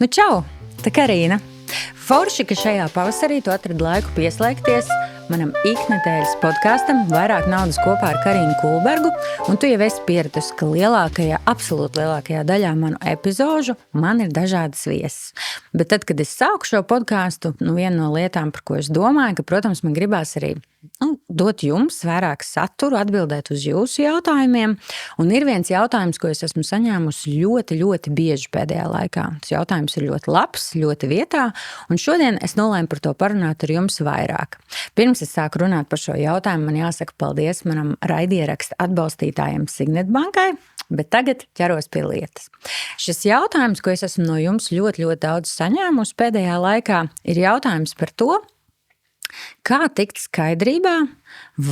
Nu, čau! Tā Karīna. Forši, ka šajā pavasarī tu atradi laiku pieslēgties manam iknedēļas podkastam Vairāk naudas kopā ar Karīnu Kulbergu, un tu jau esi pieradusi, ka absolūti lielākajā daļā manu epizožu man ir dažādas viesis. Bet tad, kad es sāku šo podcastu, viena no lietām, par ko es domāju, ka, protams, man gribās arī dot jums vairāk saturu, atbildēt uz jūsu jautājumiem. Un ir viens jautājums, ko es esmu saņēmusi ļoti, ļoti bieži pēdējā laikā. Tas jautājums ir ļoti labs, ļoti vietā, un šodien es nolēmu par to parunāt ar jums vairāk. Pirms es sāku runāt par šo jautājumu, man jāsaka paldies manam raidieraksta atbalstītājiem Signet bankai, bet tagad ķeros pie lietas. Šis jautājums, ko es esmu no jums ļoti, ļoti daudz saņēmusi pēdējā laikā, ir jautājums par to, kā tikt skaidrībā,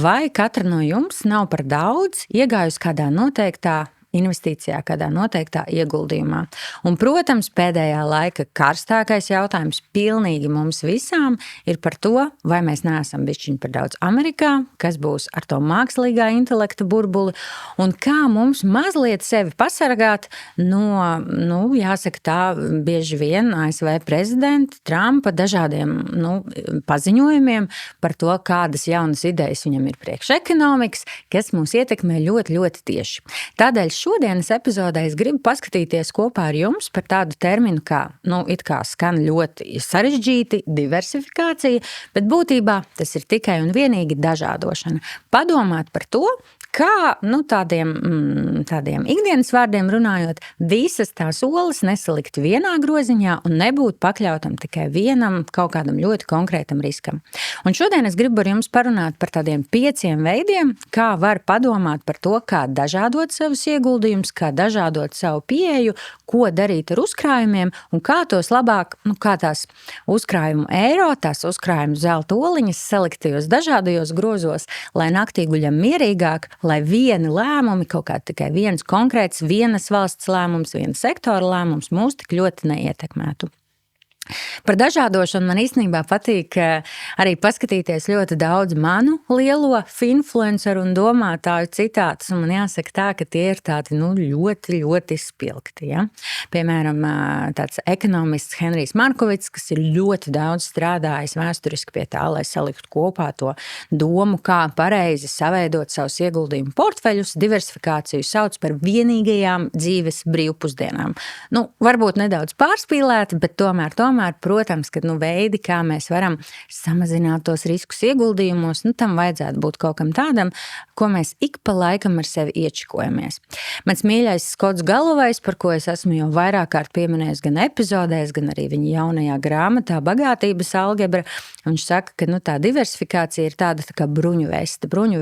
vai katra no jums nav par daudz iegājusi kādā noteiktā investīcijā, kādā noteiktā ieguldījumā. Un, protams, pēdējā laika karstākais jautājums pilnīgi mums visām ir par to, vai mēs neesam bišķiņ par daudz Amerikā, kas būs ar to mākslīgā intelekta burbuli, un kā mums mazliet sevi pasargāt no, jāsaka tā, bieži vien ASV prezidenta Trumpa dažādiem paziņojumiem par to, kādas jaunas idejas viņam ir priekš ekonomikas, kas mūs ietekmē ļoti, ļoti tieši. Tādēļ šodienas epizodē es gribu paskatīties kopā ar jums par tādu terminu kā, it kā skan ļoti sarežģīti, diversifikācija, bet būtībā tas ir tikai un vienīgi dažādošana. Padomāt par to, kā, tādiem ikdienas vārdiem runājot, visas tās olas nesalikt vienā groziņā un nebūt pakļautam tikai vienam kaut kādam ļoti konkrētam riskam. Un šodien es gribu ar jums parunāt par tādiem 5 veidiem, kā var padomāt par to, kā dažādot savus ieguldījumus, kā dažādot savu pieeju, ko darīt ar uzkrājumiem un kā tos labāk, kā tās uzkrājumu eiro, tās uzkrājumu zelta oliņas salikt tajos dažādajos grozos, lai naktī guļam mierīgāk, lai vieni lēmumi, kaut kā tikai viens konkrēts, vienas valsts lēmums, viena sektora lēmums mūs tik ļoti neietekmētu. Par dažādošanu man īstenībā patīk arī paskatīties ļoti daudz manu lielo finfluenceru un domātāju citātus, un man jāsaka tā, ka tie ir tādi ļoti, ļoti spilgti. Ja? Piemēram, tāds ekonomists Henrijs Markovits, kas ir ļoti daudz strādājis vēsturiski pie tā, lai saliktu kopā to domu, kā pareizi saveidot savus ieguldījumu portfeļus, diversifikāciju sauc par vienīgajām dzīves brīvpusdienām. Varbūt nedaudz pārspīlēti, bet tomēr, protams, ka veidi, kā mēs varam samazināt tos riskus ieguldījumos, tam vajadzētu būt kaut kam tādam, ko mēs ik pa laikam ar sevi iečikojamies. Mans mīļais Skots Galovejs, par ko es esmu jau vairāk kārt pieminējis gan epizodēs, gan arī viņa jaunajā grāmatā Bagātības algebra, viņš saka, ka tā diversifikācija ir tāda tā kā bruņu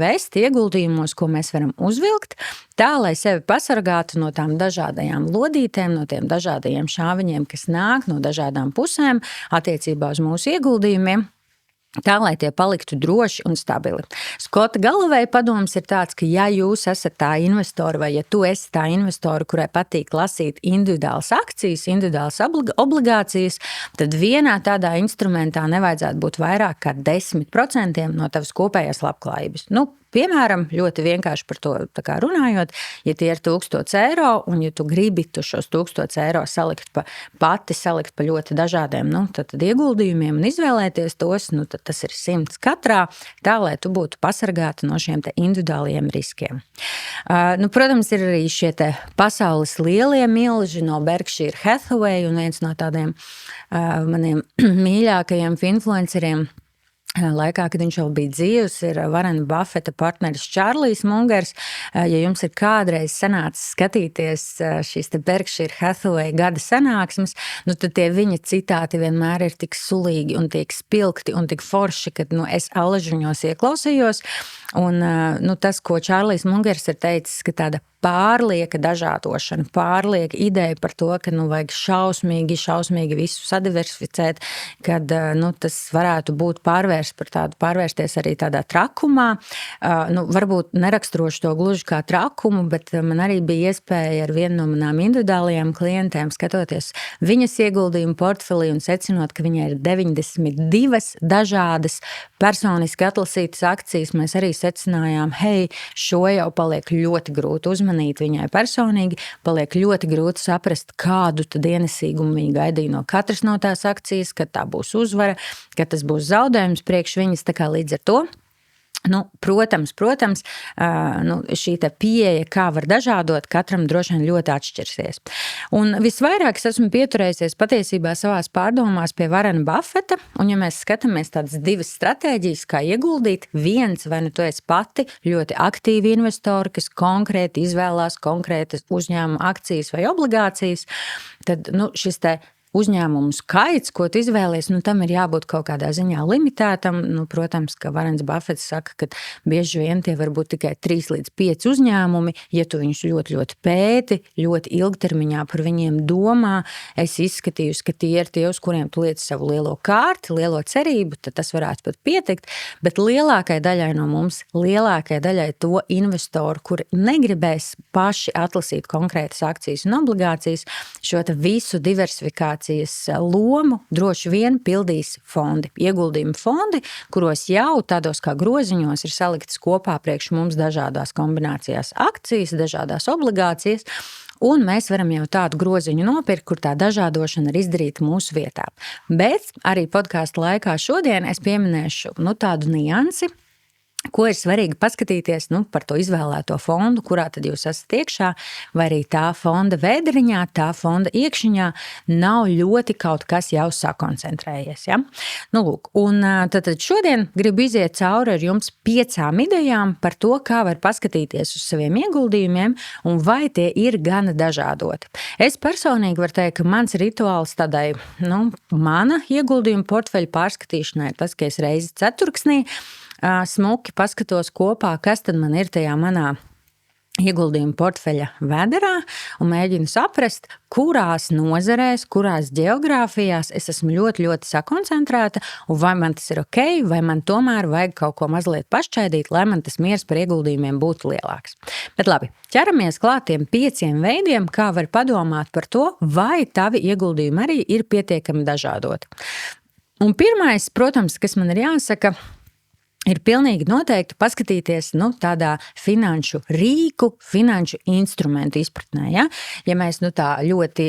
vesti ieguldījumos, ko mēs varam uzvilkt, tā, lai sevi pasargātu no tām dažādajām lodītēm, no tiem dažādajiem šāviņiem, kas nāk no dažādām pusēm attiecībā uz mūsu ieguldījumiem, tā, lai tie paliktu droši un stabili. Skota Galoveja padoms ir tāds, ka ja jūs esat tā investori vai ja tu esi tā investori, kurai patīk lasīt individuālas akcijas, individuālas obligācijas, tad vienā tādā instrumentā nevajadzētu būt vairāk kā 10% no tavas kopējās labklājības. Piemēram, ļoti vienkārši par to runājot, ja tie ir 1000 eiro un ja tu gribi šos 1000 eiro salikt pa ļoti dažādiem tad ieguldījumiem un izvēlēties tos, tad tas ir 100 katrā, tā, lai tu būtu pasargāta no šiem te individuāliem riskiem. Protams, ir arī šie te pasaules lielie milži no Berkshire Hathaway un viens no tādiem maniem mīļākajiem influenceriem laikā, kad viņš vēl bija dzīvs, ir Warrena Buffeta partneris Čārlijs Mungers. Ja jums ir kādreiz sanācis skatīties šīs te Berkshire Hathaway gada sanāksmes, tad tie viņa citāti vienmēr ir tik sulīgi un tik spilgti un tik forši, kad es allažiņos ieklausījos. Un tas, ko Čārlijs Mungers ir teicis, ka tāda pārlieka dažādošana, pārlieka ideja par to, ka vajag šausmīgi visu sadiversificēt, kad tas varētu būt pārvērsties arī tādā trakumā. Varbūt neraksturošu to gluži kā trakumu, bet man arī bija iespēja ar vienu no manām individuālajām klientēm skatoties viņas ieguldījumu portfelī un secinot, ka viņai ir 92 dažādas personiski atlasītas akcijas. Mēs arī secinājām, šo jau paliek ļoti grūti uzmanīt uzmanīt viņai personīgi, paliek ļoti grūti saprast, kādu tad ienesīgumu viņa gaidīja no katras no tās akcijas, kad tā būs uzvara, kad tas būs zaudējums priekš viņas, tā kā līdz ar to. Protams, šī te pieeja, kā var dažādot, katram droši vien ļoti atšķirsies. Un visvairāk es esmu pieturējusies patiesībā savās pārdomās pie Warrena Buffeta, un ja mēs skatāmies tādas divas stratēģijas, kā ieguldīt, viens, vai nu tu esi pati ļoti aktīvi investori, kas konkrēti izvēlās konkrētas uzņēmuma akcijas vai obligācijas, tad šis te uzņēmumu skaits, ko tu izvēlies, tam ir jābūt kaut kādā ziņā limitētam. Protams, ka Warrens Buffets saka, ka bieži vien tie var būt tikai 3 līdz 5 uzņēmumi. Ja tu viņus ļoti, ļoti pēti, ļoti ilgtermiņā par viņiem domā, esi izskatījusi, ka tie ir tie, uz kuriem tu liec savu lielo kārti, lielo cerību, tad tas varētu pat pietikt. Bet lielākai daļai no mums, lielākai daļai to investoru, kuri negribēs paši atlasīt konkrētas akcijas un obligācijas, šo visu diversifikāciju lomu droši vien pildīs fondi, ieguldījumu fondi, kuros jau tādos kā groziņos ir saliktas kopā priekš mums dažādās kombinācijās akcijas, dažādās obligācijas, un mēs varam jau tādu groziņu nopirkt, kur tā dažādošana ir izdarīta mūsu vietā. Bet arī podkāstu laikā šodien es pieminēšu tādu niansi, ko ir svarīgi paskatīties par to izvēlēto fondu, kurā tad jūs esat iekšā, vai arī tā fonda vēdriņā, tā fonda iekšiņā nav ļoti kaut kas jau sakoncentrējies. Ja? Un tad šodien gribu iziet cauri ar jums 5 idejām par to, kā var paskatīties uz saviem ieguldījumiem un vai tie ir gana dažādoti. Es personīgi varu teikt, ka mans rituāls tādai, mana ieguldījuma portfeļa pārskatīšanai ir tas, ka es reizi ceturksnī smuki paskatos kopā, kas tad man ir tajā manā ieguldījuma portfeļa vēderā un mēģinu saprast, kurās nozarēs, kurās geogrāfijās es esmu ļoti, ļoti sakoncentrēta un vai man tas ir ok, vai man tomēr vajag kaut ko mazliet pašķaidīt, lai man tas miers par ieguldījumiem būtu lielāks. Bet labi, ķeramies klāt tiem 5 veidiem, kā var padomāt par to, vai tavi ieguldījumi arī ir pietiekami dažādoti. Un pirmais, protams, kas man ir jāsaka, ir pilnīgi noteikti paskatīties tādā finanšu rīku, finanšu instrumentu izpratnē. Ja mēs tā ļoti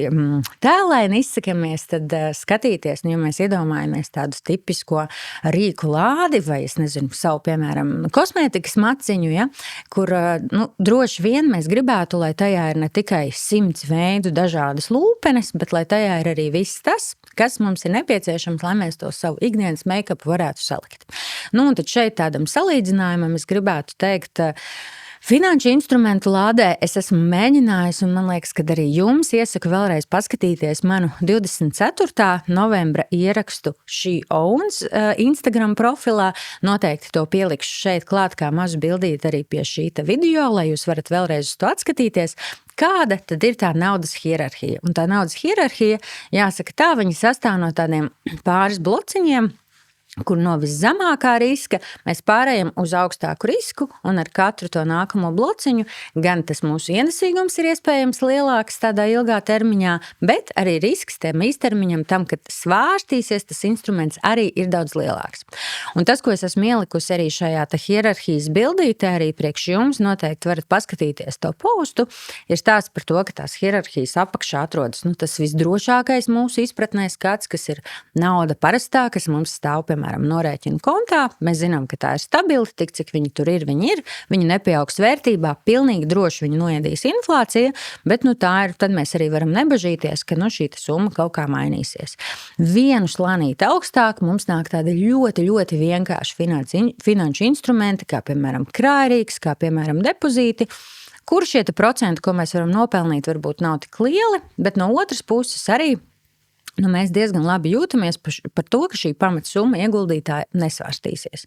tēlaini izsakamies, tad skatīties, ja mēs iedomājamies tādu tipisko rīku lādi vai, es nezinu, savu, piemēram, kosmētikas maciņu, kur droši vien mēs gribētu, lai tajā ir ne tikai 100 veidu dažādas lūpenes, bet lai tajā ir arī viss tas, kas mums ir nepieciešams, lai mēs to savu ikdienas make-up varētu salikt. Un tad šeit tādam salīdzinājumam es gribētu teikt, finanšu instrumentu lādē es esmu mēģinājusi, un man liekas, ka arī jums iesaku vēlreiz paskatīties manu 24. novembra ierakstu She Owns Instagram profilā. Noteikti to pielikšu šeit klāt kā mazu bildīt arī pie šīta video, lai jūs varat vēlreiz uz to atskatīties. Kāda tad ir tā naudas hierarhija? Un tā naudas hierarhija, jāsaka tā, viņa sastāv no tādiem pāris blociņiem, kur no viszemākā riska mēs pārējam uz augstāku risku, un ar katru to nākamo blociņu gan tas mūsu ienesīgums ir iespējams lielāks tādā ilgā termiņā, bet arī risks tiem īstermiņam tam, kad svārstīsies, tas instruments arī ir daudz lielāks. Un tas, ko es esmu ielikusi arī šajā hierarhijas bildītē, arī priekš jums noteikti varat paskatīties to postu, ir stāsts par to, ka tās hierarhijas apakšā atrodas tas visdrošākais mūsu izpratnē skats, kas ir nauda parastā, kas mums stāv, piemēram, norēķinu kontā. Mēs zinām, ka tā ir stabila, tik cik viņi tur ir, viņi nepieaugs vērtībā, pilnīgi droši viņi noēdīs inflācija, bet tā ir, tad mēs arī varam nebažīties, ka šī summa kaut kā mainīsies. Vienu slānīti augstāk mums nāk tādi ļoti, ļoti vienkārši finanšu instrumenti, kā piemēram krājrīks, kā piemēram depozīti, kur šie procenti, ko mēs varam nopelnīt, varbūt nav tik lieli, bet no otras puses arī mēs diezgan labi jūtamies par to, ka šī pamatsumma ieguldītāja nesvārstīsies.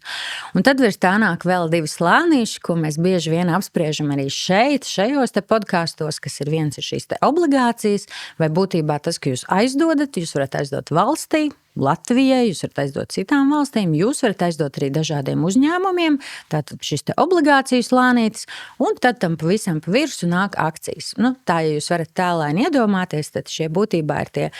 Un tad virs tā nāk vēl 2 slānīši, ko mēs bieži vien apspriežam arī šeit, šajos podkastos, kas ir viens ir šīs obligācijas, vai būtībā tas, ka jūs aizdodat, jūs varat aizdot valstī, Latvijai, jūs varat aizdot citām valstīm, jūs varat aizdot arī dažādiem uzņēmumiem, tātad šis obligāciju slānītis, un tad tam pavisam pa virsu nāk akcijas. Tā, ja jūs varat tēlēni iedomāties, tad šie būtībā ir tie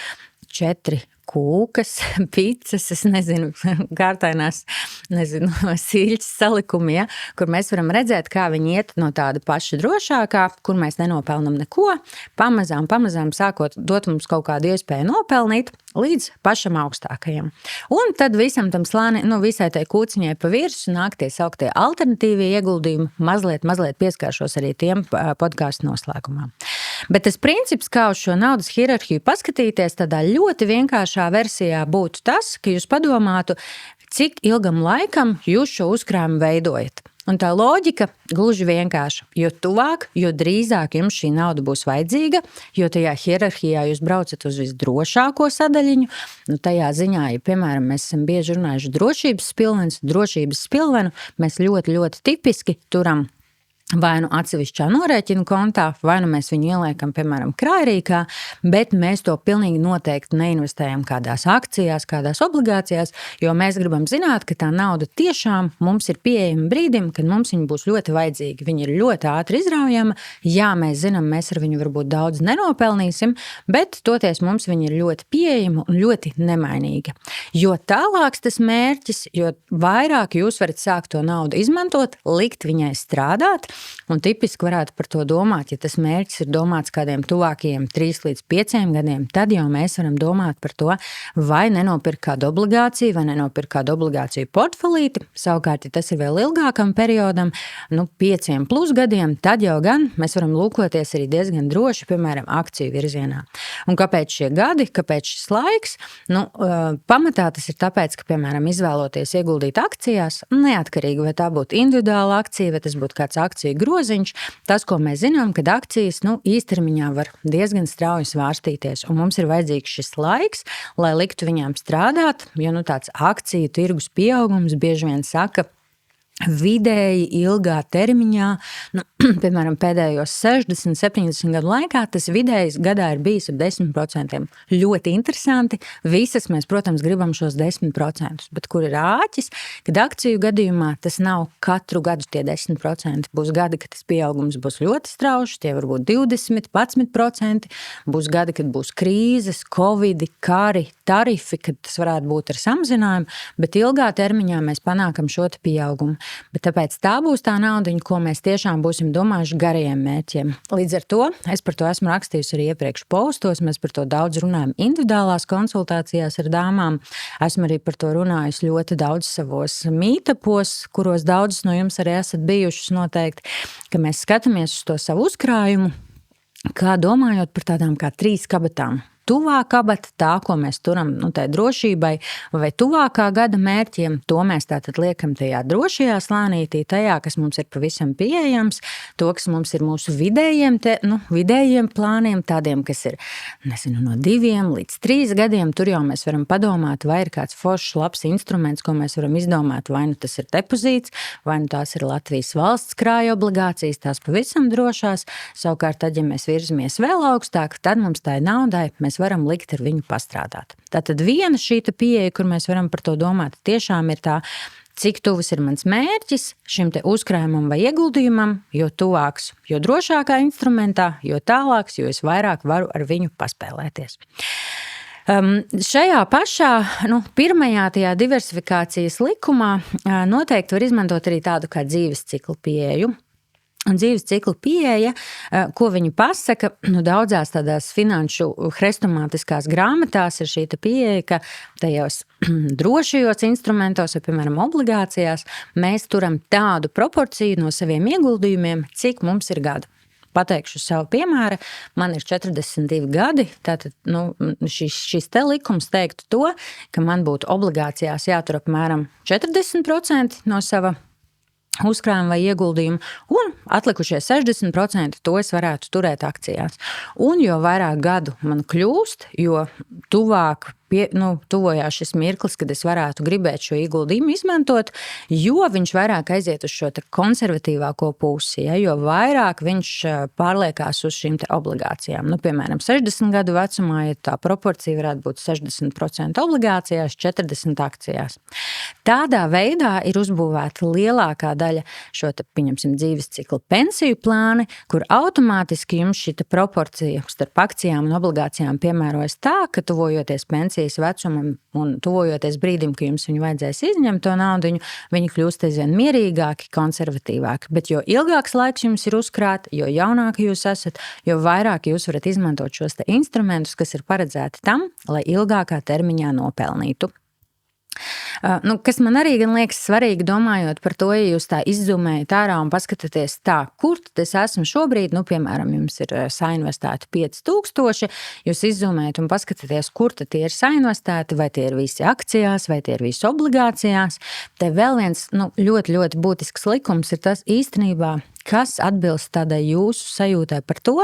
4 kūkas, picas, es nezinu, kārtainās, sīļas salikumi, ja, kur mēs varam redzēt, kā viņi iet no tāda paša drošākā, kur mēs nenopelnam neko, pamazām sākot dot mums kaut kādu iespēju nopelnīt, līdz pašam augstākajam. Un tad visam tam visai tai kūciņai pa virsu nāk tie sauktie alternatīvie ieguldījumi, mazliet pieskāršos arī tiem podcastu noslēgumā. Bet tas princips, kā uz šo naudas hierarhiju paskatīties, tādā ļoti vienkāršā versijā būtu tas, ka jūs padomātu, cik ilgam laikam jūs šo uzkrājumu veidojat. Un tā loģika gluži vienkārša. Jo tuvāk, jo drīzāk jums šī nauda būs vajadzīga, jo tajā hierarhijā jūs braucat uz visdrošāko sadaļiņu. Tajā ziņā, ja, piemēram, mēs esam bieži runājuši drošības spilvenu, mēs ļoti, ļoti tipiski turam vai nu atsevišķā norēķinu kontā, vai nu mēs viņu ieliekam, piemēram, krājrīkā, bet mēs to pilnīgi noteikti neinvestējam kādās akcijās, kādās obligācijās, jo mēs gribam zināt, ka tā nauda tiešām mums ir pieejama brīdim, kad mums viņa būs ļoti vajadzīga. Viņa ir ļoti ātri izraujama, jā, mēs zinām, mēs ar viņu varbūt daudz nenopelnīsim, bet toties mums viņa ir ļoti pieejama un ļoti nemainīga. Jo tālāks tas mērķis, jo vairāk jūs varat sākt to naudu izmantot, likt viņai strādāt. Un tipiski varētu par to domāt, ja tas mērķis ir domāts kādiem tuvākajiem 3 līdz 5 gadiem, tad jau mēs varam domāt par to, vai nenopirkt kādu obligāciju, vai nenopirkt kādu obligāciju portfelīti. Savukārt, ja tas ir vēl ilgākam periodam, 5+ gadiem, tad jau gan mēs varam lūkoties arī diezgan droši, piemēram, akciju virzienā. Un kāpēc šie gadi, kāpēc šis laiks? Pamatā tas ir tāpēc, ka, piemēram, izvēloties ieguldīt akcijās, neatkarīgi, vai tā būtu individuāla akcija, vai tas būtu kāds akciju groziņš, tas, ko mēs zinām, kad akcijas īstermiņā var diezgan strauji svārstīties, un mums ir vajadzīgs šis laiks, lai liktu viņām strādāt, jo tāds akciju tirgus pieaugums bieži vien saka, vidēji ilgā termiņā, piemēram, pēdējos 60, 70 gadu laikā, tas vidējs gadā ir bijis ap 10%. Ļoti interesanti. Visas mēs, protams, gribam šos 10%, bet kur ir āķis, kad akciju gadījumā tas nav katru gadu tie 10%. Būs gadi, kad tas pieaugums būs ļoti strauši, tie varbūt 20, 11%. Būs gadi, kad būs krīzes, covidi, kari, tarifi, kad tas varētu būt ar samazinājumu, bet ilgā termiņā mēs panākam šo pieaugumu. Bet tāpēc tā būs tā naudiņa, ko mēs tiešām būsim domājuši garajiem mērķiem. Līdz ar to es par to esmu rakstījusi arī iepriekš postos, mēs par to daudz runājam individuālās konsultācijās ar dāmām. Esmu arī par to runājusi ļoti daudz savos mītapos, kuros daudzas no jums arī esat bijušas noteikti, ka mēs skatāmies uz to savu uzkrājumu, kā domājot par tādām kā 3 kabatām. Tuvā kabata, tā, ko mēs turam tai drošībai, vai tuvākā gada mērķiem, to mēs tātad liekam tajā drošajā slānītī, tajā, kas mums ir pavisam pieejams, to, kas mums ir mūsu vidējiem plāniem, tādiem, kas ir, no 2 līdz 3 gadiem, tur jau mēs varam padomāt, vai ir kāds foršs labs instruments, ko mēs varam izdomāt, vai tas ir depozīts, vai tās ir Latvijas valsts krāja obligācijas, tās pavisam drošās, savukārt tad, ja mēs virzamies vēl augstāk, tad mums tai naudai mēs varam likt ar viņu pastrādāt. Tātad viena šī pieeja, kur mēs varam par to domāt, tiešām ir tā, cik tuvs ir mans mērķis šim uzkrājumam vai ieguldījumam, jo tuvāks, jo drošākā instrumentā, jo tālāks, jo es vairāk varu ar viņu paspēlēties. Šajā pašā, pirmajā tajā diversifikācijas likumā noteikti var izmantot arī tādu kā dzīves ciklu pieeju. Un dzīves cikla pieeja, ko viņi pasaka, daudzās tādās finanšu hrestomātiskās grāmatās ir šī pieeja, ka tajos drošajos instrumentos, vai, piemēram, obligācijās, mēs turam tādu proporciju no saviem ieguldījumiem, cik mums ir gadu. Pateikšu savu piemēru, man ir 42 gadi, tātad šis te likums teiktu to, ka man būtu obligācijās jātur apmēram 40% no sava uzkrājumu vai ieguldījumu, un atlikušie 60% to es varētu turēt akcijās. Un jo vairāk gadu man kļūst, jo tuvāk tuvojās šis mirklis, kad es varētu gribēt šo ieguldījumu izmantot, jo viņš vairāk aiziet uz šo konservatīvāko pusi, jo vairāk viņš pārliekās uz šīm obligācijām. Piemēram, 60 gadu vecumā, ja tā proporcija varētu būt 60% obligācijās, 40% akcijās. Tādā veidā ir uzbūvēta lielākā daļa šo pieņemsim dzīves cikla pensiju plāni, kur automātiski jums šī proporcija starp akcijām un obligācijām piemērojas tā, ka tuvojoties pensiju pensijas vecumam un tuvojoties brīdim, ka jums viņu vajadzēs izņemt to naudiņu, viņi kļūst aizvien mierīgāki, konservatīvāki. Bet jo ilgāks laiks jums ir uzkrāt, jo jaunāki jūs esat, jo vairāk jūs varat izmantot šos te instrumentus, kas ir paredzēti tam, lai ilgākā termiņā nopelnītu. Kas man arī gan liekas svarīgi, domājot par to, ja jūs tā izzumējat ārā un paskatāties tā, kur tad es esmu šobrīd, piemēram, jums ir sainvestēti 5000, jūs izzumējat un paskatāties, kur tad tie ir sainvestēti, vai tie ir visi akcijās, vai tie ir visi obligācijās. Te vēl viens ļoti, ļoti būtisks likums ir tas īstenībā, kas atbilst tādai jūsu sajūtai par to,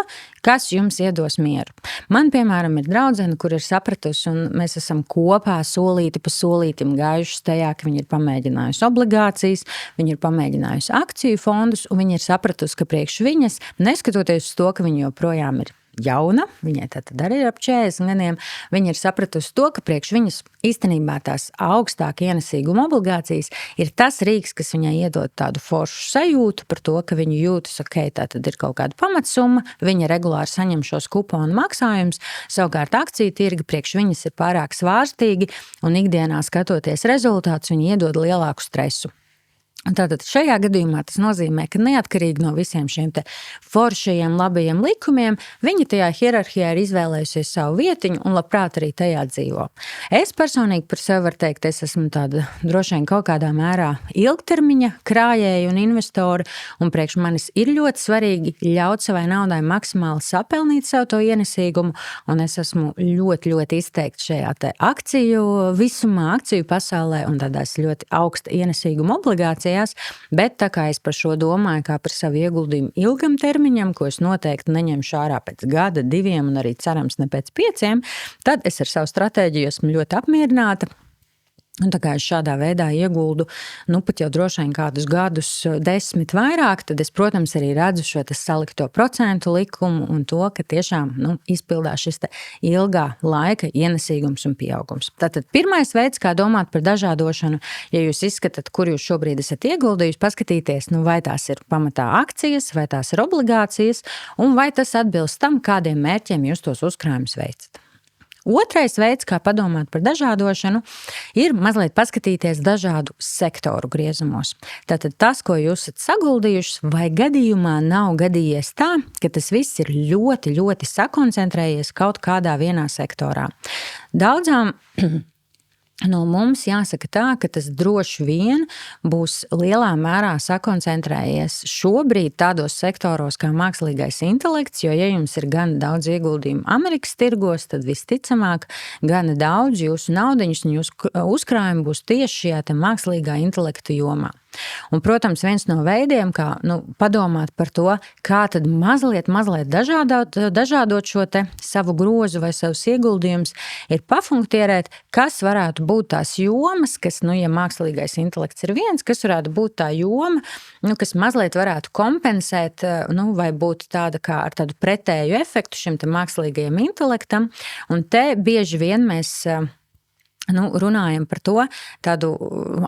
kas jums iedos mieru. Man, piemēram, ir draudzene, kur ir sapratusi, un mēs esam kopā solīti pa solītim gājušas tajā, ka viņa ir pamēģinājusi obligācijas, viņa ir pamēģinājusi akciju fondus, un viņa ir sapratusi, ka priekš viņas, neskatoties uz to, ka viņa joprojām ir jauna, viņai tātad arī ir ap 40 gadiem, viņa ir sapratusi to, ka priekš viņas īstenībā tās augstāk ienesīguma obligācijas ir tas rīks, kas viņai iedod tādu foršu sajūtu par to, ka viņa jūtas, tātad ir kaut kāda pamatsumma, viņa regulāri saņem šos kuponu maksājumus, savukārt akciju tirgi priekš viņas ir pārāk svārstīgi un ikdienā skatoties rezultātus, viņi iedod lielāku stresu. Tātad šajā gadījumā tas nozīmē, ka neatkarīgi no visiem šiem te foršajiem, labajiem likumiem, viņa tajā hierarhijā ir izvēlējusies savu vietiņu un labprāt arī tajā dzīvo. Es personīgi par sevi varu teikt, es esmu tāda droši vien kaut kādā mērā ilgtermiņa krājēja un investori, un priekš manis ir ļoti svarīgi ļaut savai naudai maksimāli sapelnīt savu to ienesīgumu, un es esmu ļoti, ļoti izteikti šajā te akciju visumā, akciju pasaulē un tādās ļoti augsta ienesīguma obligācijās. Bet tā kā es par šo domāju kā par savu ieguldījumu ilgam termiņam, ko es noteikti neņemšu ārā pēc gada, 2 un arī cerams ne pēc 5, tad es ar savu stratēģiju esmu ļoti apmierināta. Un tā kā es šādā veidā ieguldu, pat jau droši vien kādus gadus 10 vairāk, tad es, protams, arī redzu šo salikto procentu likumu un to, ka tiešām izpildās šis ilgā laika ienesīgums un pieaugums. Tātad pirmais veids, kā domāt par dažādošanu, ja jūs izskatāt, kur jūs šobrīd esat ieguldījuši, paskatīties, vai tās ir pamatā akcijas, vai tās ir obligācijas, un vai tas atbilst tam, kādiem mērķiem jūs tos uzkrājumus veicat. Otrais veids, kā padomāt par dažādošanu, ir mazliet paskatīties dažādu sektoru griezumos. Tātad tas, ko jūs esat saguldījuši, vai gadījumā nav gadījies tā, ka tas viss ir ļoti, ļoti sakoncentrējies kaut kādā vienā sektorā. Daudzām no mums jāsaka tā, ka tas droši vien būs lielā mērā sakoncentrējies šobrīd tādos sektoros kā mākslīgais intelekts, jo ja jums ir gan daudz ieguldījumu Amerikas tirgos, tad visticamāk gan daudz jūsu naudiņus un jūsu uzkrājumi būs tieši šajā te mākslīgā intelekta jomā. Un, protams, viens no veidiem, kā padomāt par to, kā tad mazliet dažādot šo te savu grozu vai savus ieguldījumus, ir pafunktierēt, kas varētu būt tās jomas, kas, ja mākslīgais intelekts ir viens, kas varētu būt tā joma, kas mazliet varētu kompensēt, vai būt tāda kā ar tādu pretēju efektu šim te mākslīgajam intelektam. Un te bieži vien mēs runājam par to, tādu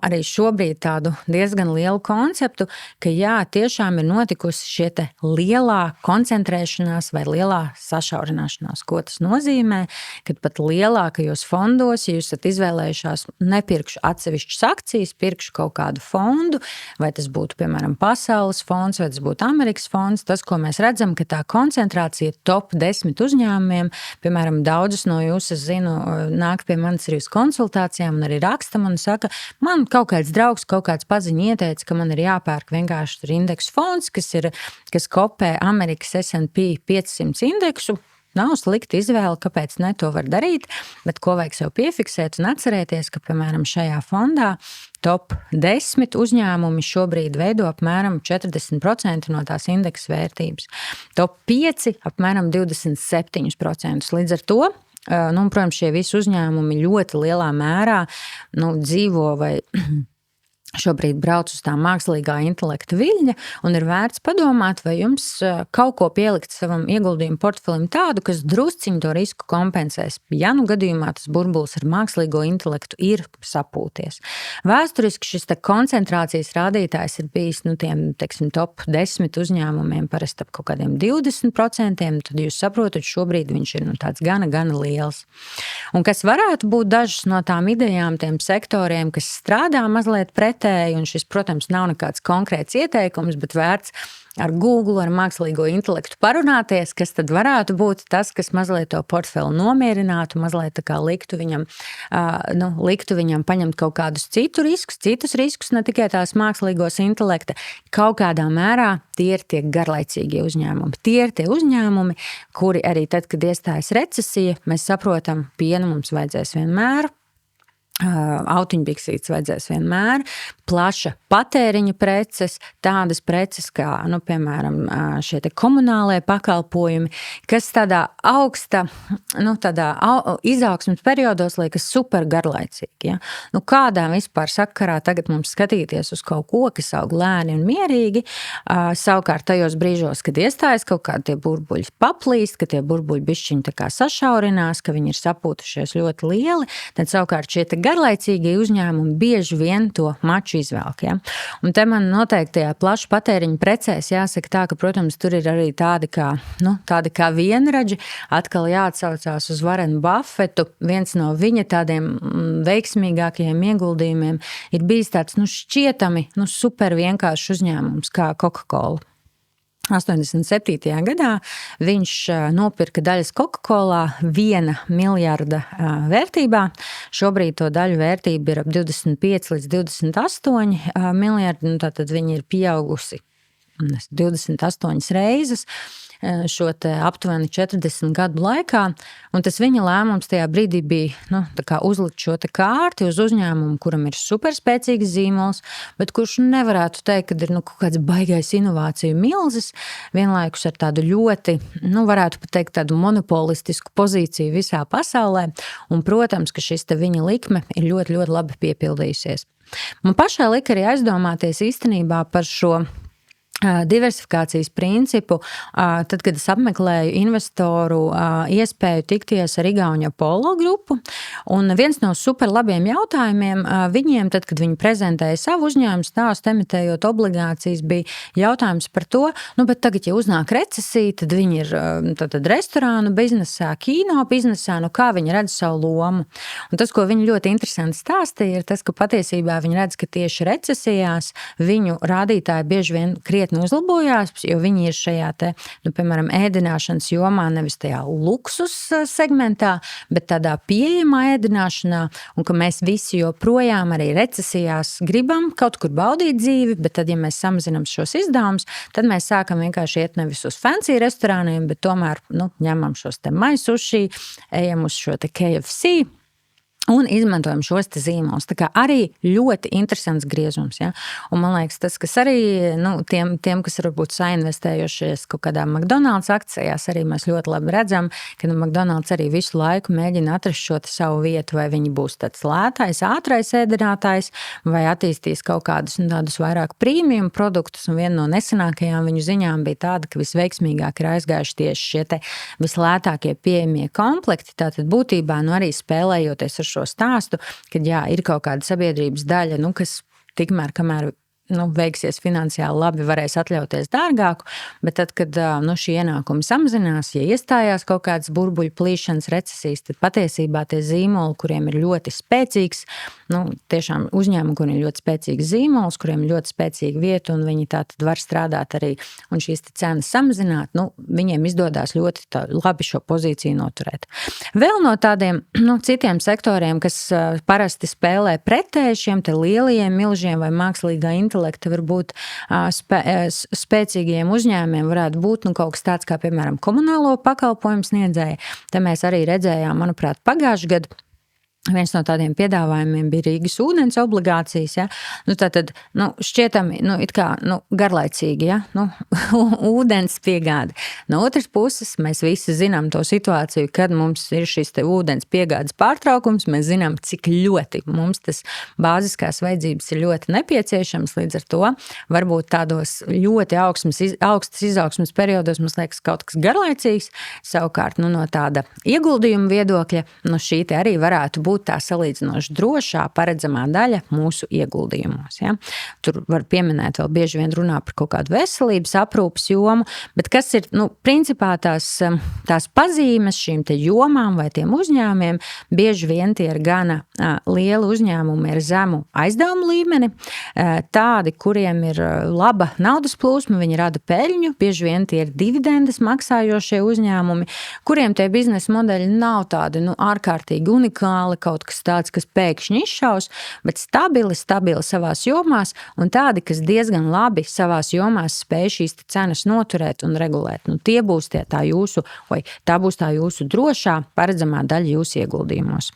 arī šobrīd tādu diezgan lielu konceptu, ka jā, tiešām ir notikusi šie te lielā koncentrēšanās vai lielā sašaurināšanās. Ko tas nozīmē? Kad pat lielākajos fondos, ja jūs esat izvēlējušās nepirkšu atsevišķas akcijas, pirkšu kaut kādu fondu, vai tas būtu, piemēram, pasaules fonds, vai tas būtu Amerikas fonds, tas, ko mēs redzam, ka tā koncentrācija top 10 uzņēmumiem, piemēram, daudzus no jūs, es zinu, nāk pie manis arī uz konsultācijām un arī raksta man un saka, man kaut kāds draugs, kaut kāds paziņa ieteica, ka man ir jāpērk vienkārši tur indeksu fonds, kas kopē Amerikas S&P 500 indeksu. Nav slikta izvēle, kāpēc ne to var darīt, bet ko vajag sev piefiksēt un atcerēties, ka, piemēram, šajā fondā top 10 uzņēmumi šobrīd veido apmēram 40% no tās indeksa vērtības. Top 5 apmēram 27%. Līdz ar to, protams, šie visi uzņēmumi ļoti lielā mērā dzīvo vai šobrīd brauc uz tā mākslīgā intelekta viļņa, un ir vērts padomāt, vai jums kaut ko pielikt savam ieguldījumu portfelim tādu, kas drusciņu to risku kompensēs, ja nu gadījumā tas burbulis ar mākslīgo intelektu ir sapūties. Vēsturiski šis koncentrācijas rādītājs ir bijis tiem, teiksim, top 10 uzņēmumiem parasti ap kaut kādiem 20%, tad jūs saprotat, šobrīd viņš ir tāds gana liels. Un kas varētu būt dažas no tām idejām, tiem sektoriem, kas strādā mazliet un šis, protams, nav nekāds konkrēts ieteikums, bet vērts ar Google, ar mākslīgo intelektu parunāties, kas tad varētu būt tas, kas mazliet to portfeli nomierinātu, mazliet tā kā liktu viņam paņemt kaut kādus citus riskus, ne tikai tās mākslīgos intelekta. Kaut kādā mērā tie ir tie garlaicīgie uzņēmumi. Tie ir tie uzņēmumi, kuri arī tad, kad iestājas recesija, mēs saprotam, pienu mums vajadzēs vienmēr, autiņbiksītes vajadzēs vienmēr, plaša patēriņa preces, tādas preces kā, piemēram, šie te komunālie pakalpojumi, kas tādā augsta, tādā izaugsmes periodos liekas super garlaicīgi. Ja? Kādā vispār sakarā tagad mums skatīties uz kaut ko, kas aug lēni un mierīgi, savukārt tajos brīžos, kad iestājas kaut kādi tie burbuļi paplīst, ka tie burbuļi bišķiņi tā kā sašaurinās, ka viņi ir sapūtušies ļoti lieli, tad savukārt šie te garlaicīgie uzņēmumi bieži vien to maču izvelk. Ja? Un te man noteikti tajā plašu patēriņu precēs jāsaka tā, ka, protams, tur ir arī tādi kā vienraģi. Atkal jāatsaucās uz Warrenu Buffetu. Viens no viņa tādiem veiksmīgākajiem ieguldījumiem ir bijis tāds šķietami super vienkāršs uzņēmums kā Coca-Cola. 87. gadā viņš nopirka daļas Coca-Colā 1 miljarda vērtībā. Šobrīd to daļu vērtība ir ap 25 līdz 28 miljardi, tātad viņi ir pieaugusi 28 reizes šo te aptuveni 40 gadu laikā, un tas viņa lēmums tajā brīdī bija tā kā uzlikt šo te kārti uz uzņēmumu, kuram ir superspēcīgs zīmols, bet kurš nevarētu teikt, ka ir kaut kāds baigais inovāciju milzis, vienlaikus ar tādu ļoti, varētu pat teikt, tādu monopolistisku pozīciju visā pasaulē, un, protams, ka šis te viņa likme ir ļoti, ļoti labi piepildījusies. Man pašai lika arī aizdomāties īstenībā par šo diversifikācijas principu, tad, kad es apmeklēju investoru iespēju tikties ar Igauņu Apollo grupu, un viens no super labiem jautājumiem viņiem, tad, kad viņi prezentēja savu uzņēmumu stāstu, emitējot obligācijas, bija jautājums par to, bet tagad, ja uznāk recesija, tad viņi ir tad restorānu biznesā, kino biznesā, kā viņi redz savu lomu. Un tas, ko viņi ļoti interesanti stāstīja, ir tas, ka patiesībā viņi redz, ka tieši recesijās viņu rādītāji bieži vien krietni uzlabojās, jo viņi ir šajā te, piemēram, ēdināšanas jomā, nevis tajā luksus segmentā, bet tādā pieejamā ēdināšanā, un ka mēs visi joprojām arī recesijās gribam kaut kur baudīt dzīvi, bet tad, ja mēs samazinām šos izdevumus, tad mēs sākam vienkārši iet nevis uz fancy restorāniem, bet tomēr, ņemam šos te maisuši, ejam uz šo te KFC, un izmantojam šos te zīmolus. Tā kā arī ļoti interesants griezums. Ja? Un man liekas, tas, kas arī tiem, kas varbūt sainvestējušies kaut kādā McDonald's akcijās, arī mēs ļoti labi redzam, ka McDonald's arī visu laiku mēģina atrast šo savu vietu, vai viņi būs tāds lētais, ātrais ēdinātājs, vai attīstīs kaut kādus tādus vairāk premium produktus, un viena no nesenākajām viņu ziņām bija tāda, ka visveiksmīgāk ir aizgājuši tieši šie te vislētākie pieejamie komplekti, tātad būtībā arī spēlējoties ar šo stāstu, kad ir kaut kāda sabiedrības daļa, kas tikmēr, kamēr veiksies finansiāli labi, varēs atļauties dārgāku, bet tad, kad šī ienākumi samazinās, ja iestājās kaut kādas burbuļu plīšanas recesijas, tad patiesībā tie zīmoli, kuriem ir ļoti spēcīgs, tiešām uzņēmumi, kuriem ir ļoti spēcīgs zīmols, kuriem ir ļoti spēcīga vieta, un viņi tā tad var strādāt arī, un šīs cenas samazināt, viņiem izdodās ļoti labi šo pozīciju noturēt. Vēl no tādiem citiem sektoriem, kas parasti spēlē pretēji šiem te lielajiem milžiem vai mākslīgā intelekta, varbūt spēcīgiem uzņēmumiem varētu būt kaut kas tāds kā, piemēram, komunālo pakalpojumu sniedzēji. Te mēs arī redzējām, manuprāt, pagājušajā gadā, Viens no tādiem piedāvājumiem bija Rīgas ūdens obligācijas, ja? Tātad, šķietami, it kā, garlaicīgi, ja? Ūdens piegāde. No otras puses, mēs visi zinām to situāciju, kad mums ir šis te ūdens piegādes pārtraukums, mēs zinām, cik ļoti mums tas bāziskās vajadzības ir ļoti nepieciešams, līdz ar to varbūt tādos ļoti augstas izaugsmes periodos mums liekas kaut kas garlaicīgs, savukārt, no tāda ieguldījuma viedokļa, šī te arī varētu būt tā salīdzinoši drošā, paredzamā daļa mūsu ieguldījumos. Ja? Tur var pieminēt, vēl bieži vien runā par kaut kādu veselības aprūpas jomu, bet kas ir, principā tās pazīmes šīm te jomām vai tiem uzņēmumiem, bieži vien tie ir gana lieli uzņēmumi ar zemu aizdevumu līmeni, tādi, kuriem ir laba naudas plūsma, viņi rada peļņu, bieži vien tie ir dividendes maksājošie uzņēmumi, kuriem tie biznesa modeļi nav tādi, ārkārtīgi unikāli, kaut kas tāds, kas pēkšņi izšaus, bet stabili savās jomās un tādi, kas diezgan labi savās jomās spēj šīs cenas noturēt un regulēt. Tā būs tā jūsu drošā, paredzamā daļa jūsu ieguldījumos.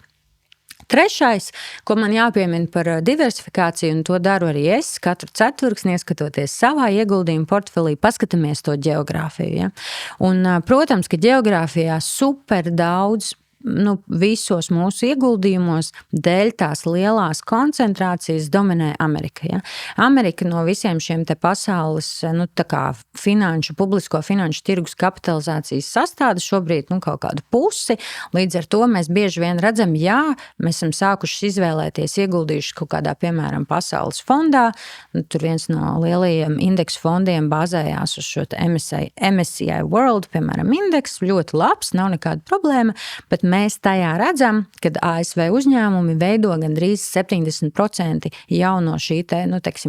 Trešais, ko man jāpiemina par diversifikāciju, un to daru arī es, katru ceturksni ieskatoties savā ieguldījuma portfelī, paskatāmies to ģeogrāfiju. Ja? Un, protams, ka ģeogrāfijā super daudz visos mūsu ieguldījumos dēļ tās lielās koncentrācijas dominē Amerika. Ja? Amerika no visiem šiem te pasaules tā kā publisko finanšu tirgus kapitalizācijas sastāda šobrīd kaut kādu pusi. Līdz ar to mēs bieži vien redzam, mēs esam sākuši izvēlēties ieguldījuši kaut kādā, piemēram, pasaules fondā. Tur viens no lielajiem indeksu fondiem bāzējās uz šo MSCI World, piemēram, indeks, ļoti labs, nav nekāda problēma, bet mēs tajā redzam, kad ASV uzņēmumi veido gandrīz 70% jau no šī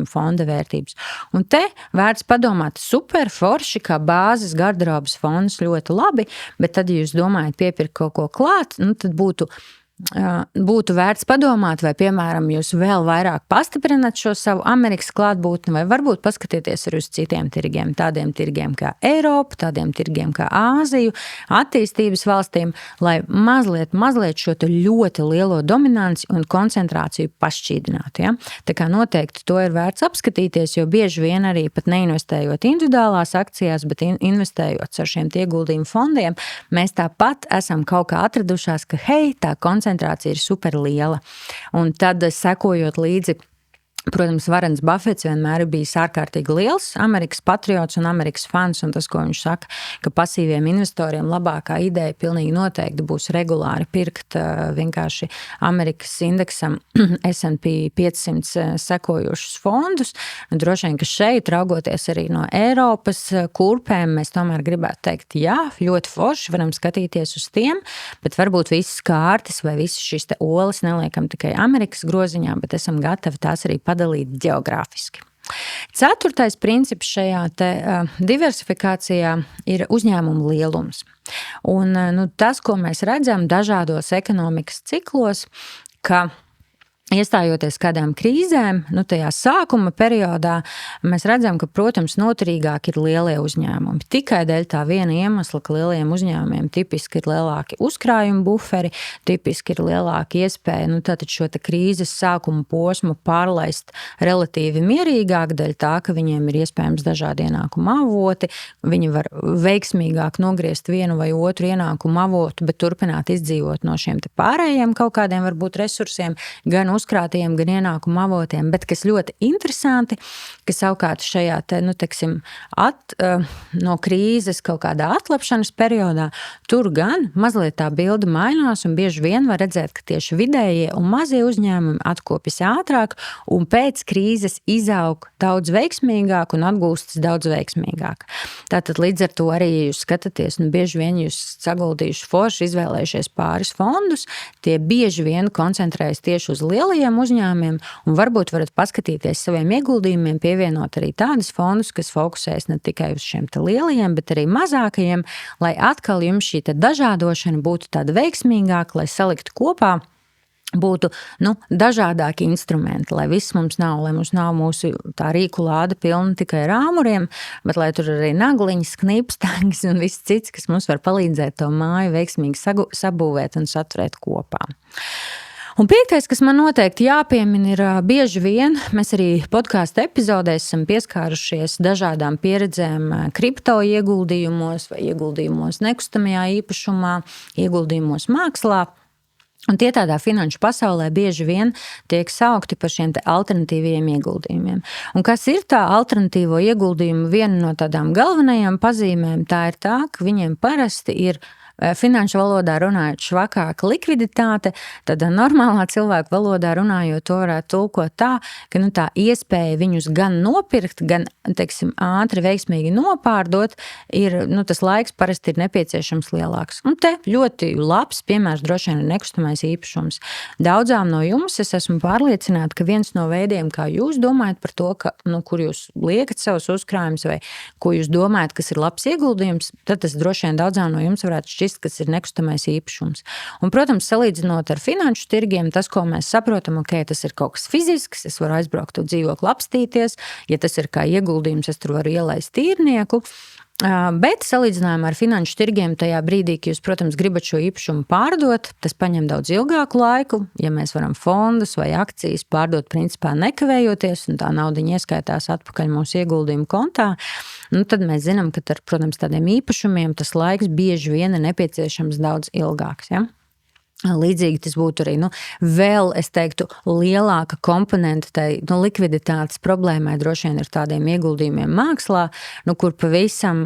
fonda vērtības. Un te vērts padomāt super forši, kā bāzes garderobas fonds ļoti labi, bet tad, ja jūs domājat piepirkt kaut ko klāt, tad būtu vērts padomāt, vai, piemēram, jūs vēl vairāk pastiprināt šo savu Amerikas klātbūtni, vai varbūt paskatieties arī uz citiem tirgiem, tādiem tirgiem kā Eiropa, tādiem tirgiem kā Āziju, attīstības valstīm, lai mazliet šo ļoti lielo dominanci un koncentrāciju pašķīdinātu. Ja? Tā kā noteikti to ir vērts apskatīties, jo bieži vien arī pat neinvestējot individuālās akcijās, bet investējot ar šiem ieguldījumu fondiem, mēs tāpat esam kaut kā atradušās, ka tā koncentrācija ir super liela. Un tad, sekojot līdzi, protams, Varens Buffets vienmēr ir bijis ārkārtīgi liels Amerikas patriots un Amerikas fans, un tas, ko viņš saka, ka pasīviem investoriem labākā ideja pilnīgi noteikti būs regulāri pirkt vienkārši Amerikas indeksam S&P 500 sekojušus fondus. Droši vien, ka šeit, raugoties arī no Eiropas kurpēm, mēs tomēr gribētu teikt, ļoti forši varam skatīties uz tiem, bet varbūt visas kārtas vai visas šīs te olas neliekam tikai Amerikas groziņā, bet esam gatavi tās arī padalīt ģeogrāfiski. Ceturtais princips šajā diversifikācijā ir uzņēmumu lielums. Un tas, ko mēs redzam dažādos ekonomikas ciklos, ka iestājoties kādām krīzēm, tajā sākuma periodā, mēs redzam, ka, protams, noturīgāk ir lielie uzņēmumi. Tikai dēļ tā viena iemesla, ka lieliem uzņēmumiem tipiski ir lielāki uzkrājuma buferi, tipiski ir lielāka iespēja, tātad šo krīzes sākuma posmu pārlaist relatīvi mierīgāk, dēļ tā, ka viņiem ir iespējams dažādi ienākuma avoti, viņi var veiksmīgāk nogriezt vienu vai otru ienākuma avotu, bet turpināt izdzīvot no šiem te pārējiem kaut kādiem varbūt resursiem, gan uzkrātajiem, gan ienākuma avotiem, bet kas ļoti interesanti, ka savukārt šajā no krīzes kaut kādā atlapšanas periodā, tur gan mazliet tā bilde mainās un bieži vien var redzēt, ka tieši vidējie un mazie uzņēmumi atkopjas ātrāk un pēc krīzes izaug daudz veiksmīgāk un atgūstas daudz veiksmīgāk. Tātad līdz ar to arī, ja jūs skatāties, bieži vien jūs saguldījuši forši, izvēlējušies pāris fondus, tie bieži vien koncentrējas tieši uz lielajiem uzņēmumiem, un varbūt varat paskatīties saviem ieguldījumiem, pievienot arī tādus fondus, kas fokusēs ne tikai uz šiem te lielajiem, bet arī mazākajiem, lai atkal jums šī te dažādošana būtu tāda veiksmīgāka, lai saliktu kopā būtu dažādāki instrumenti, lai viss mums nav, lai mums nav mūsu tā rīku lāde pilna tikai ar āmuriem, bet lai tur arī nagliņas, knipstangas un viss cits, kas mums var palīdzēt to māju veiksmīgi sabūvēt un saturēt kopā. Un 5., kas man noteikti jāpiemina, ir bieži vien, mēs arī podkāstu epizodēs esam pieskārušies dažādām pieredzēm kripto ieguldījumos vai ieguldījumos nekustamajā īpašumā, ieguldījumos mākslā. Un tie tādā finanšu pasaulē bieži vien tiek saukti par šiem te alternatīviem ieguldījumiem. Un kas ir tā alternatīvo ieguldījumu viena no tādām galvenajām pazīmēm, tā ir tā, ka viņiem parasti ir finanšu valodā runājot švakāka likviditāte, tad normālā cilvēka valodā runājot to varētu tulkot tā, ka tā iespēja viņus gan nopirkt, gan, teiksim, ātri veiksmīgi nopārdot, ir, tas laiks parasti ir nepieciešams lielāks. Un te ļoti labs piemērs droši vien ir nekustamais īpašums. Daudzām no jums es esmu pārliecināta, ka viens no veidiem, kā jūs domājat par to, ka, kur jūs liekat savus uzkrājumus vai ko jūs domājat, kas ir labs ieguldījums, tad tas droši vien daudzām no jums varētu šķist, kas ir nekustamais īpašums. Un, protams, salīdzinot ar finanšu tirgiem, tas, ko mēs saprotam, tas ir kaut kas fizisks, es varu aizbraukt to dzīvokli apstīties, ja tas ir kā ieguldījums, es tur varu ielaist tīrnieku. Bet salīdzinājumā ar finanšu tirgiem tajā brīdī, ka jūs, protams, gribat šo īpašumu pārdot, tas paņem daudz ilgāku laiku. Ja mēs varam fondus vai akcijas pārdot principā nekavējoties, un tā naudiņa ieskaitās atpakaļ mūsu ieguldījumu kontā, tad mēs zinām, ka ar, protams, tādiem īpašumiem tas laiks bieži vien ir nepieciešams daudz ilgāks, ja? Līdzīgi tas būtu arī vēl, es teiktu, lielāka komponenta tai likviditātes problēmai droši vien ir tādiem ieguldījumiem mākslā, kur pavisam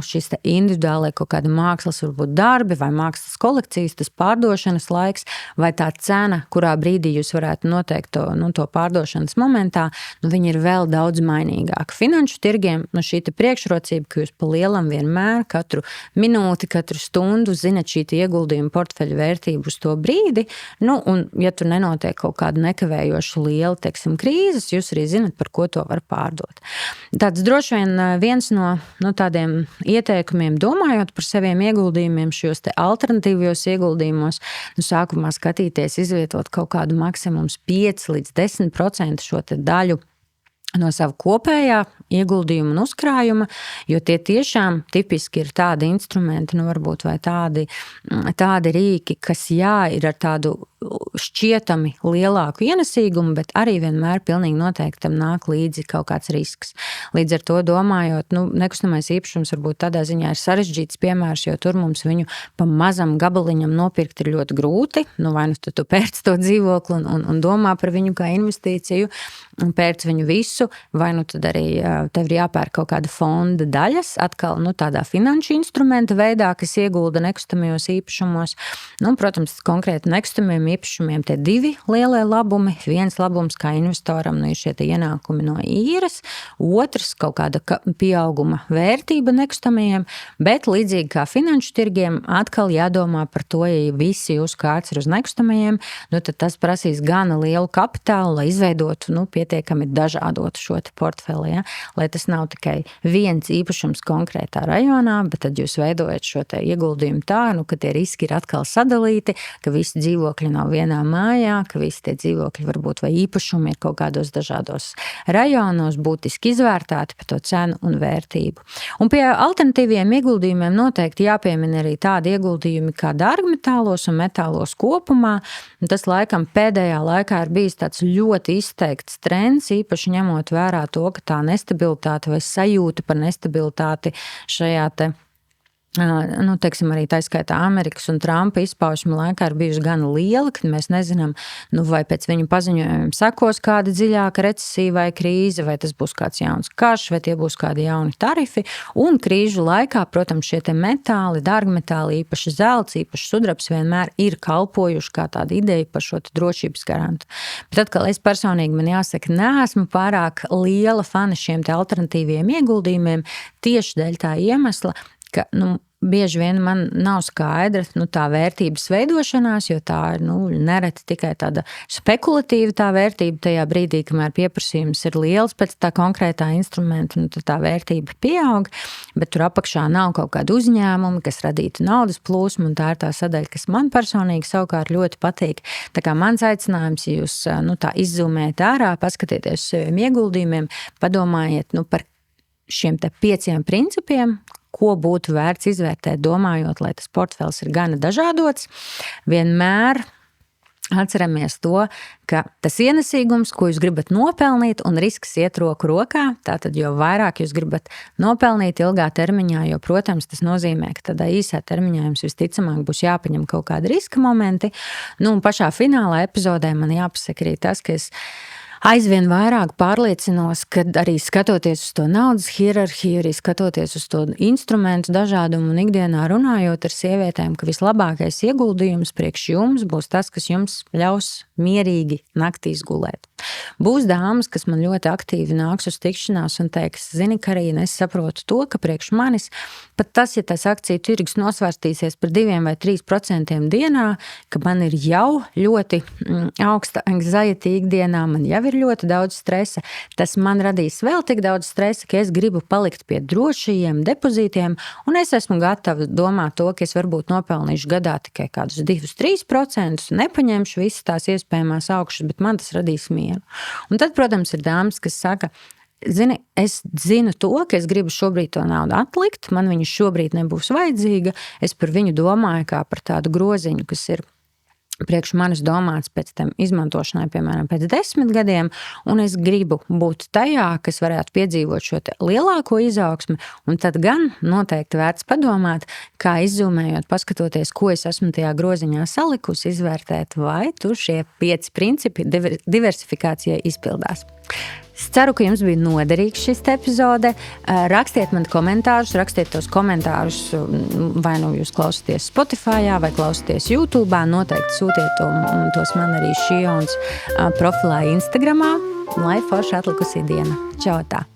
šis te individuālai kaut kāda mākslas varbūt darbi vai mākslas kolekcijas, tas pārdošanas laiks vai tā cena, kurā brīdī jūs varētu noteikt to pārdošanas momentā, viņi ir vēl daudz mainīgāki. Finanšu tirgiem šī te priekšrocība, ka jūs pa lielam vienmēr katru minūti, katru stundu zinat šī ieguldījuma portfeļa vērtību uz to brīdi, un ja tur nenotiek kaut kāda nekavējoša liela, teiksim, krīzes, jūs arī zinat, par ko to var pārdot. Tāds droši vien viens no tādiem ieteikumiem, domājot par saviem ieguldījumiem, šos te alternatīvos ieguldījumos, sākumā skatīties, izvietot kaut kādu maksimums 5 līdz 10% šo te daļu no sava kopējā ieguldījuma un uzkrājuma, jo tie tiešām tipiski ir tādi instrumenti, varbūt vai tādi rīki, kas ir ar tādu šķietami lielāku ienesīgumu, bet arī vienmēr pilnīgi noteikti tam nāk līdzi kaut kāds risks. Līdz ar to domājot, nekustamais īpašums varbūt tādā ziņā ir sarežģīts piemērs, jo tur mums viņu pa mazam gabaliņam nopirkt ir ļoti grūti, vai tu pērc to dzīvokli un domā par viņu kā investīciju, un pērc viņu visu, vai tad arī tev ir jāpērk kaut kāda fonda daļas, atkal tādā finanšu instrumenta veidā, kas iegulda nekustamajos īpašumos. Protams, konkrēti nekustamajiem īpašumiem tie 2 lielie labumi. Viens labums kā investoram ir šie ienākumi no īres, otrs kaut kāda pieauguma vērtība nekustamajiem, bet līdzīgi kā finanšu tirgiem atkal jādomā par to, ja visi jūsu kārts ir uz nekustamajiem, tad tas prasīs gana lielu kapitālu, lai izveidotu pietiekami dažādotu šo portfeli, ja? Lai tas nav tikai viens īpašums konkrētā rajonā, bet tad jūs veidojat šo ieguldījumu tā, ka tie riski ir atkal sadalīti, ka visi dzīvokļi nav vienā mājā, ka visi tie dzīvokļi varbūt vai īpašumi ir kaut kādos dažādos rajonos, būtiski izvērtāti par to cenu un vērtību. Un pie alternatīviem ieguldījumiem noteikti jāpiemina arī tādi ieguldījumi kā dārgmetālos un metālos kopumā. Tas laikam pēdējā laikā ir bijis tāds ļoti izteikts trends, īpaši ņemot vērā to, ka tā nestabilitāte vai sajūta par nestabilitāti šajā teiksim, arī tā skaitā Amerikas un Trumpa izpausmu laikā ir bijusi gan liela, ka mēs nezinām, vai pēc viņu paziņojumiem sekos kāda dziļāka recesija vai krīze, vai tas būs kāds jauns karš, vai tie būs kādi jauni tarifi. Un krīžu laikā, protams, šie te metāli, dārgmetāli, īpaši zelts, īpaši sudrabs vienmēr ir kalpojuši kā tāda ideja par šo drošības garantu. Bet atkal es personīgi, man jāsaka, neesmu pārāk liela fana šiem te alternatīviem ieguldījumiem tieši dēļ tā iemesla, ka, bieži vien man nav skaidra tā vērtības veidošanās, jo tā ir nereti tikai tāda spekulatīva tā vērtība tajā brīdī, kamēr pieprasījums ir liels pēc tā konkrētā instrumenta, tad tā vērtība pieaug, bet tur apakšā nav kaut kāda uzņēmuma, kas radītu naudas plūsmu, un tā ir tā sadaļa, kas man personīgi savukārt ļoti patīk. Tā kā mans aicinājums, ja jūs tā izzūmējat ārā, paskatieties uz saviem ieguldījumiem, padomājiet par šiem te 5 principiem, ko būtu vērts izvērtēt, domājot, lai tas portfels ir gana dažādots. Vienmēr Atceramies to, ka tas ienesīgums, ko jūs gribat nopelnīt, un risks iet roku rokā. Tātad, jo vairāk jūs gribat nopelnīt ilgā termiņā, jo, protams, tas nozīmē, ka tādā īsā termiņā jums visticamāk būs jāpaņem kaut kādi riska momenti. Un pašā finālā epizodē man jāpasaka arī tas, ka es aizvien vairāk pārliecinos, ka arī skatoties uz to naudas hierarhiju, arī skatoties uz to instrumentu dažādumu un ikdienā runājot ar sievietēm, ka vislabākais ieguldījums priekš jums būs tas, kas jums ļaus mierīgi naktīs gulēt. Būs dāmas, kas man ļoti aktīvi nāks uz tikšanās un teiks, zini, Karīna, es saprotu to, ka priekš manis pat tas, ja tas akciju tirgus nosvērstīsies par 2 vai 3% dienā, ka man ir jau ļoti augsta anxiety ikdienā, man jau ir ļoti daudz stresa, tas man radīs vēl tik daudz stresa, ka es gribu palikt pie drošajiem depozītiem, un es esmu gatava domāt to, ka es varbūt nopelnīšu gadā tikai kādus 2-3%, nepaņemšu visas tās iespējamās augšas, bet man tas radīs mieru. Un tad, protams, ir dāmas, kas saka, zini, es zinu to, ka es gribu šobrīd to naudu atlikt, man viņa šobrīd nebūs vajadzīga, es par viņu domāju kā par tādu groziņu, kas ir priekš manis domāts pēc tam izmantošanai, piemēram, pēc 10 gadiem, un es gribu būt tajā, kas varētu piedzīvot šo te lielāko izaugsmi, un tad gan noteikti vērts padomāt, kā izzūmējot, paskatoties, ko es esmu tajā groziņā salikusi, izvērtēt, vai tur šie 5 principi diversifikācijai izpildās. Es ceru, ka jums bija noderīgs šis epizode. Rakstiet man komentārus, rakstiet tos komentārus, vai nu jūs klausāties Spotify vai klausāties YouTube, noteikti sūtiet tos man arī Šijons profilā Instagramā, lai forši atlikusī diena. Čau tā!